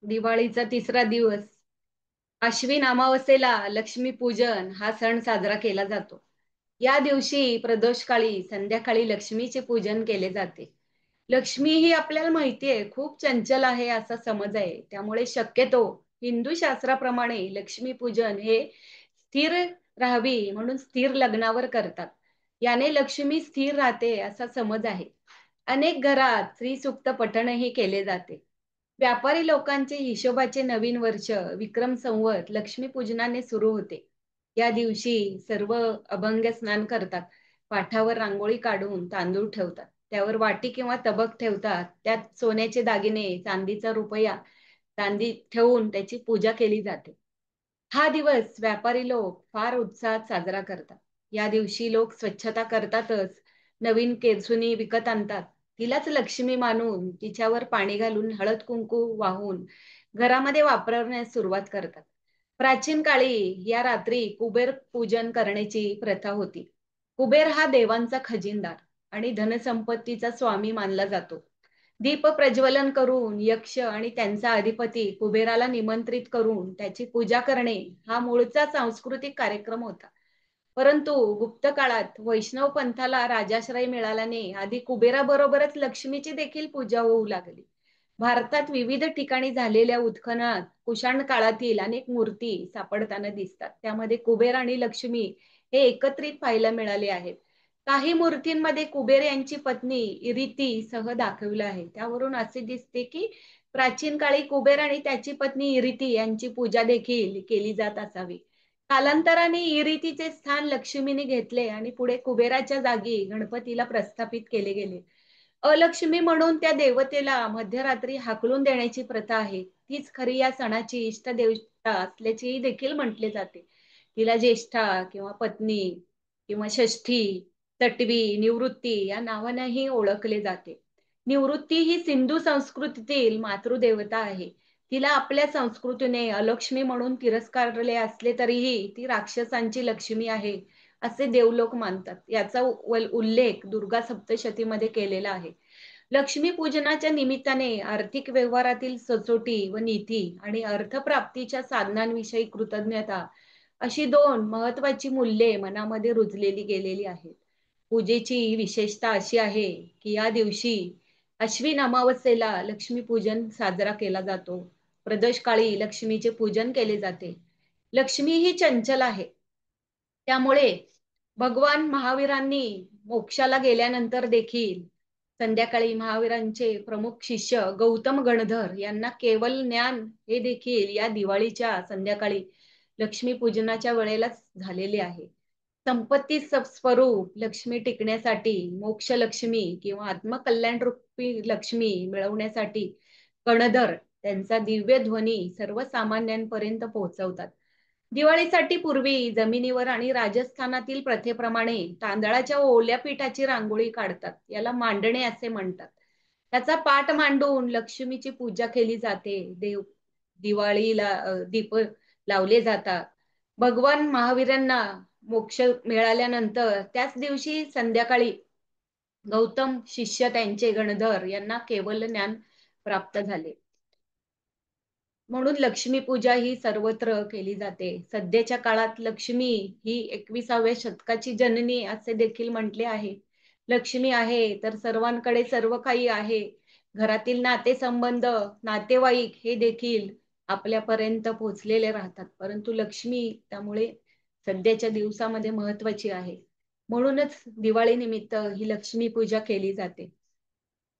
दिवाळीचा तिसरा दिवस अश्विन अमावस्येला लक्ष्मीपूजन हा सण साजरा केला जातो. या दिवशी प्रदोषकाळी संध्याकाळी लक्ष्मीचे पूजन केले जाते. लक्ष्मी ही आपल्याला माहिती आहे खूप चंचल आहे असा समज आहे. त्यामुळे शक्यतो हिंदू शास्त्राप्रमाणे लक्ष्मीपूजन हे स्थिर राहावी म्हणून स्थिर लग्नावर करतात. याने लक्ष्मी स्थिर राहते असा समज आहे. अनेक घरात श्रीसूक्त पठणही केले जाते. व्यापारी लोकांचे हिशोबाचे नवीन वर्ष विक्रम संवत लक्ष्मीपूजनाने सुरू होते. या दिवशी सर्व अभंग स्नान करतात. पाठावर रांगोळी काढून तांदूळ ठेवतात. त्यावर वाटी किंवा तबक ठेवतात. त्यात सोन्याचे दागिने, चांदीचा रुपया, चांदी ठेवून त्याची पूजा केली जाते. हा दिवस व्यापारी लोक फार उत्साहात साजरा करतात. या दिवशी लोक स्वच्छता करतातच. नवीन केरसुणी विकत आणतात. तिलाच लक्ष्मी मानून तिच्यावर पाणी घालून हळद-कुंकू वाहून घरामध्ये वापरण्यास सुरुवात करतात. प्राचीन काळी या रात्री कुबेर पूजन करण्याची प्रथा होती. कुबेर हा देवांचा खजिनदार आणि धनसंपत्तीचा स्वामी मानला जातो. दीप प्रज्वलन करून यक्ष आणि त्यांचा अधिपती कुबेराला निमंत्रित करून त्याची पूजा करणे हा मूळचा सांस्कृतिक कार्यक्रम होता. परंतु गुप्त काळात वैष्णव पंथाला राजाश्रय मिळाल्याने आधी कुबेराबरोबरच लक्ष्मीची देखील पूजा होऊ लागली. भारतात विविध ठिकाणी झालेल्या उत्खननात कुशाण काळातील अनेक मूर्ती सापडताना दिसतात. त्यामध्ये कुबेर आणि लक्ष्मी हे एकत्रित पाहायला मिळाले आहेत. काही मूर्तींमध्ये कुबेर यांची पत्नी इरिती सह दाखविलं आहे. त्यावरून असे दिसते की प्राचीन काळी कुबेर आणि त्याची पत्नी इरिती यांची पूजा देखील केली जात असावी. कालांतराने इरितीचे स्थान लक्ष्मीने घेतले आणि पुढे कुबेराच्या जागी गणपतीला प्रस्थापित केले गेले. अलक्ष्मी म्हणून त्या देवतेला मध्यरात्री हाकलून देण्याची प्रथा आहे. तीच खरी या सणाची इष्टदेवता असल्याचेही देखील म्हटले जाते. तिला ज्येष्ठा किंवा पत्नी किंवा षष्ठी, तटवी, निवृत्ती या नावानेही ओळखले जाते. निवृत्ती ही सिंधू संस्कृतीतील मातृदेवता आहे. तिला आपल्या संस्कृतीने अलक्ष्मी म्हणून तिरस्कारले असले तरीही ती राक्षसांची लक्ष्मी आहे, असे देवलोक मानतात. याचा उल्लेख दुर्गा सप्तशतीमध्ये केलेला आहे. लक्ष्मी पूजनाच्या निमित्ताने आर्थिक व्यवहारातील सचोटी व नीती आणि अर्थप्राप्तीच्या साधनांविषयी कृतज्ञता अशी दोन महत्वाची मूल्ये मनामध्ये रुजलेली गेलेली आहेत. पूजेची विशेषता अशी आहे, की या दिवशी अश्विन अमावस्येला लक्ष्मीपूजन साजरा केला जातो. प्रदोषकाळी लक्ष्मीचे पूजन केले जाते. लक्ष्मी ही चंचल आहे. त्यामुळे भगवान महावीरांनी मोक्षाला गेल्यानंतर देखील संध्याकाळी महावीरांचे प्रमुख शिष्य गौतम गणधर यांना केवल ज्ञान हे देखील या दिवाळीच्या संध्याकाळी लक्ष्मी पूजनाच्या वेळेलाच झालेले आहे. संपत्ती स्वरूप लक्ष्मी टिकण्यासाठी मोक्ष लक्ष्मी किंवा आत्मकल्याण रूपी लक्ष्मी मिळवण्यासाठी गणधर त्यांचा दिव्य ध्वनी सर्वसामान्यांपर्यंत पोहोचवतात. दिवाळीसाठी पूर्वी जमिनीवर आणि राजस्थानातील प्रथेप्रमाणे तांदळाच्या ओल्या पिठाची रांगोळी काढतात. याला मांडणे असे म्हणतात. त्याचा पाट मांडून लक्ष्मीची पूजा केली जाते. दिवाळीला दीप लावले जातात. भगवान महावीरांना मोक्ष मिळाल्यानंतर त्याच दिवशी संध्याकाळी गौतम शिष्य त्यांचे गणधर यांना केवल ज्ञान प्राप्त झाले. म्हणून लक्ष्मी पूजा ही सर्वत्र केली जाते. सध्याच्या काळात लक्ष्मी ही 21व्या शतकाची जननी असे देखील म्हटले आहे. लक्ष्मी आहे तर सर्वांकडे सर्व काही आहे. घरातील नातेसंबंध, नातेवाईक हे देखील आपल्यापर्यंत पोहोचलेले राहतात. परंतु लक्ष्मी त्यामुळे सध्याच्या दिवसामध्ये महत्त्वाची आहे. म्हणूनच दिवाळीनिमित्त ही लक्ष्मी पूजा केली जाते.